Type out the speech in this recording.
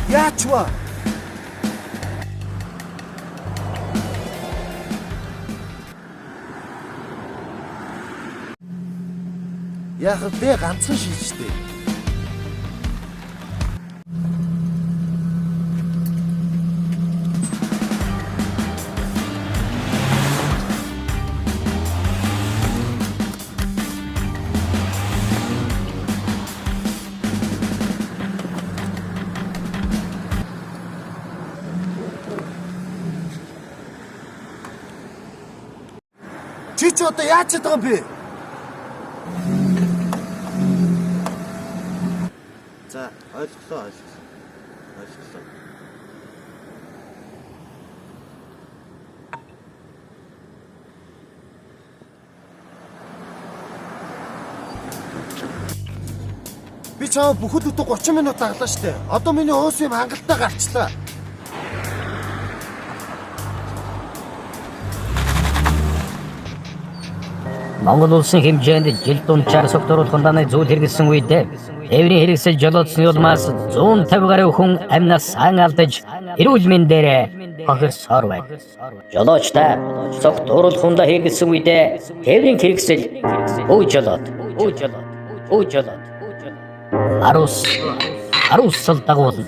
Яач вэ? Яг би ганцхан шийдчихтэй. Чи ч одоо яаж чадах юм бэ? За, ойлголоо. Би чамаа бүхэл өдөө 30 минут аглаа штэ. Одоо миний уус юм хангалттай гарчлаа. Монгол улсын хэмжээнд жил дунджаар согтууруулах данай зүйл хэрэгэлсэн үед тээврийн хэрэгсэл жолоодсны улмаас 150 гаруй хүн амнаас сан алдаж эрүүл мэндээр хохирсоор байна. Жолоочтой согтууруулах хундаа хэрэгэлсэн үед тээврийн хэрэгсэл өө жолоод Арус дагуулна.